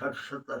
60-70